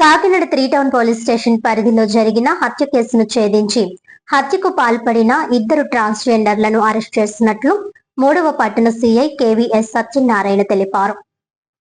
Kakinada 3 town police station పరిధిలో జరిగిన హత్య కేసును ఛేదించి హత్యకు పాల్పడిన ఇద్దరు ట్రాన్స్జెండర్లను అరెస్ట్ చేస్తున్నట్లు 3వ పట్టణ సీఐ కేవీఎస్ సత్యనారాయణ తెలిపారు.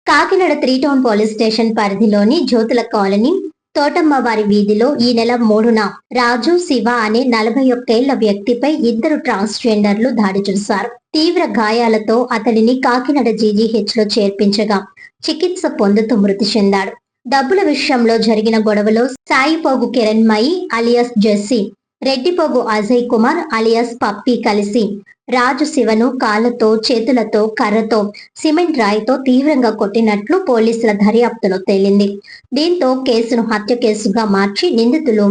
కాకినాడ 3 టౌన్ పోలీస్ స్టేషన్ పరిధిలోని జ్యోతుల కాలనీ తోటమ్మవారి వీధిలో ఈ నెల 3న రాజు శివ అనే 41 ఏళ్ల వ్యక్తిపై ఇద్దరు ట్రాన్స్జెండర్లు దాడి చేశారు. తీవ్ర గాయాలతో అతడిని కాకినాడ జీజీహెచ్ లో చేర్పించగా చికిత్స పొందుతూ మృతి చెందాడు. డబ్బుల విషయంలో జరిగిన గొడవలో Saipogu Kiranmayi alias Jessie, Reddipogu Ajay Kumar alias Pappi కలిసి రాజు శివను కాళ్లతో, చేతులతో, కర్రతో, సిమెంట్ రాయితో తీవ్రంగా కొట్టినట్లు పోలీసుల దర్యాప్తులో తేలింది. దీంతో కేసును హత్య కేసుగా మార్చి నిందితులు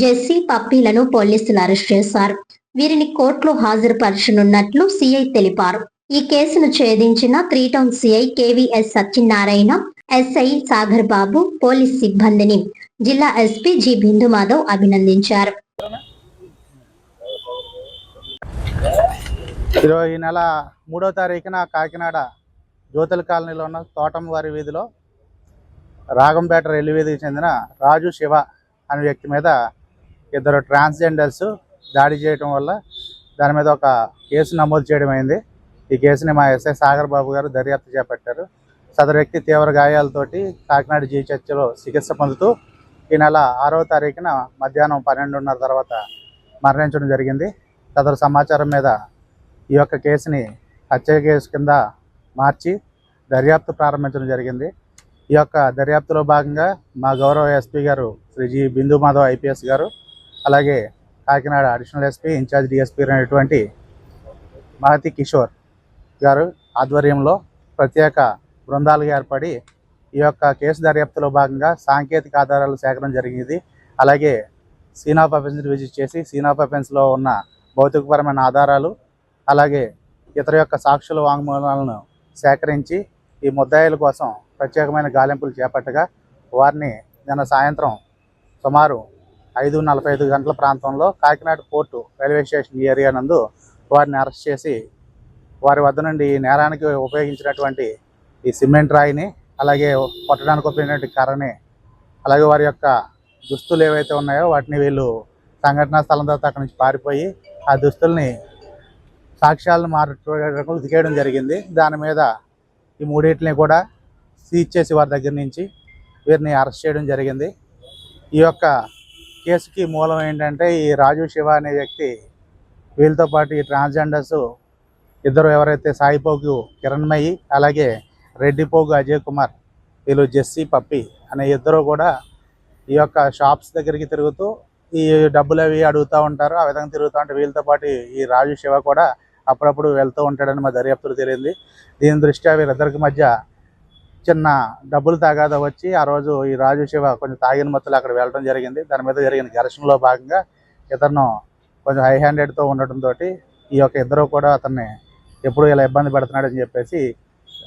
జెస్సీ, పప్పీలను పోలీసులు అరెస్ట్ చేశారు. వీరిని కోర్టులో హాజరుపరచనున్నట్లు సీఐ తెలిపారు. ఈ కేసును ఛేదించిన 3 town CI KVS Satyanarayana, SI Sagar Babu, police సిబ్బందిని జిల్లా ఎస్పీ జి బిందు మాధవ్ అభినందించారు. ఈ నెల 3వ తారీఖున కాకినాడ జ్యోతుల కాలనీలో ఉన్న తోటమ్మవారి వీధిలో రాగంపేట రైలు వీధికి చెందిన రాజు శివ అనే వ్యక్తి మీద ఇద్దరు ట్రాన్స్జెండర్స్ దాడి చేయడం వల్ల దాని మీద ఒక కేసు నమోదు చేయడం అయింది. ఈ కేసుని మా ఎస్ఐ సాగర్ బాబు గారు దర్యాప్తు చేపట్టారు. సదరు వ్యక్తి తీవ్ర గాయాలతోటి కాకినాడ జీహెచ్లో చికిత్స పొందుతూ ఈ నెల 6వ తారీఖున మధ్యాహ్నం 12:30 తర్వాత మరణించడం జరిగింది. సదరు సమాచారం మీద ఈ యొక్క కేసుని హత్య కేసు కింద మార్చి దర్యాప్తు ప్రారంభించడం జరిగింది. ఈ యొక్క దర్యాప్తులో భాగంగా మా గౌరవ ఎస్పీ గారు శ్రీ జి బిందు మాధవ్ ఐపీఎస్ గారు, అలాగే Kakinada additional SP incharge DSP అయినటువంటి మహతి కిషోర్ గారు ఆధ్వర్యంలో ప్రత్యేక బృందాలుగా ఏర్పడి ఈ యొక్క కేసు దర్యాప్తులో భాగంగా సాంకేతిక ఆధారాలు సేకరణ జరిగింది. అలాగే సీన్ ఆఫ్ అఫెన్స్ విజిట్ చేసి సీన్ ఆఫ్ అఫెన్స్లో ఉన్న భౌతికపరమైన ఆధారాలు, అలాగే ఇతర యొక్క సాక్షుల వాంగ్మూలాలను సేకరించి ఈ ముద్దాయిల కోసం ప్రత్యేకమైన గాలింపులు చేపట్టగా వారిని నిన్న సాయంత్రం సుమారు 5:45 గంటల ప్రాంతంలో Kakinada port railway station area నందు వారిని అరెస్ట్ చేసి వారి వద్ద నుండి నేరానికి ఉపయోగించినటువంటి ఈ సిమెంట్ రాయిని, అలాగే కొట్టడానికి ఉపయోగించినటువంటి కర్రని, అలాగే వారి యొక్క దుస్తులు ఏవైతే ఉన్నాయో వాటిని వీళ్ళు సంఘటనా స్థలం తర్వాత అక్కడి నుంచి పారిపోయి ఆ దుస్తుల్ని సాక్ష్యాలను మార్చడానికి దిగేయడం జరిగింది. దాని మీద ఈ మూడింటిని కూడా సీజ్ చేసి వారి దగ్గర నుంచి వీరిని అరెస్ట్ చేయడం జరిగింది. ఈ యొక్క కేసుకి మూలం ఏంటంటే ఈ రాజు శివ అనే వ్యక్తి వీళ్ళతో పాటు ఈ ట్రాన్స్జెండర్స్ ఇద్దరు ఎవరైతే సాయిపోగు కిరణ్మయి, అలాగే రెడ్డిపోగు అజయ్ కుమార్, వీళ్ళు జెస్సీ, పప్పి అనే ఇద్దరు కూడా ఈ యొక్క షాప్స్ దగ్గరికి తిరుగుతూ ఈ డబ్బులు అవి అడుగుతూ ఉంటారు. ఆ విధంగా తిరుగుతూ ఉంటే వీళ్ళతో పాటు ఈ రాజు శివ కూడా అప్పుడప్పుడు వెళ్తూ ఉంటాడని మా దర్యాప్తులు తెలియంది. దీని దృష్ట్యా వీరిద్దరికి మధ్య చిన్న డబ్బులు తగాదా వచ్చి ఆ రోజు ఈ రాజు శివ కొంచెం తాగిన మత్తులు అక్కడ వెళ్ళడం జరిగింది. దాని మీద జరిగిన ఘర్షణలో భాగంగా ఇతను కొంచెం హై హ్యాండెడ్తో ఉండటంతో ఈ యొక్క ఇద్దరు కూడా అతన్ని ఎప్పుడు ఇలా ఇబ్బంది పెడుతున్నాడని చెప్పేసి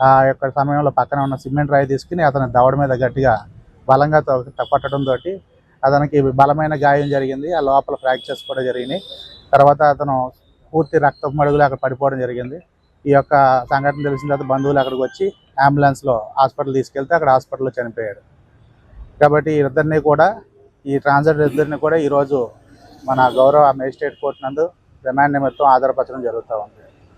ఆ యొక్క సమయంలో పక్కన ఉన్న సిమెంట్ రాయి తీసుకుని అతని దవడ మీద గట్టిగా బలంగా కొట్టడంతో అతనికి బలమైన గాయం జరిగింది. ఆ లోపల ఫ్రాక్చర్స్ కూడా జరిగినాయి. తర్వాత అతను పూర్తి రక్తపు మడుగులు అక్కడ పడిపోవడం జరిగింది. ఈ యొక్క సంఘటన తెలిసిన తర్వాత బంధువులు అక్కడికి వచ్చి అంబులెన్స్లో హాస్పిటల్ తీసుకెళ్తే అక్కడ హాస్పిటల్లో చనిపోయాడు. కాబట్టి ఇద్దరిని కూడా ఈ ట్రాన్స్జెండర్ ఇద్దరిని కూడా ఈరోజు మన గౌరవ మేజిస్ట్రేట్ కోర్టు నందు రిమాండ్ నిమిత్తం ఆధారపరచడం జరుగుతూ ఉంది.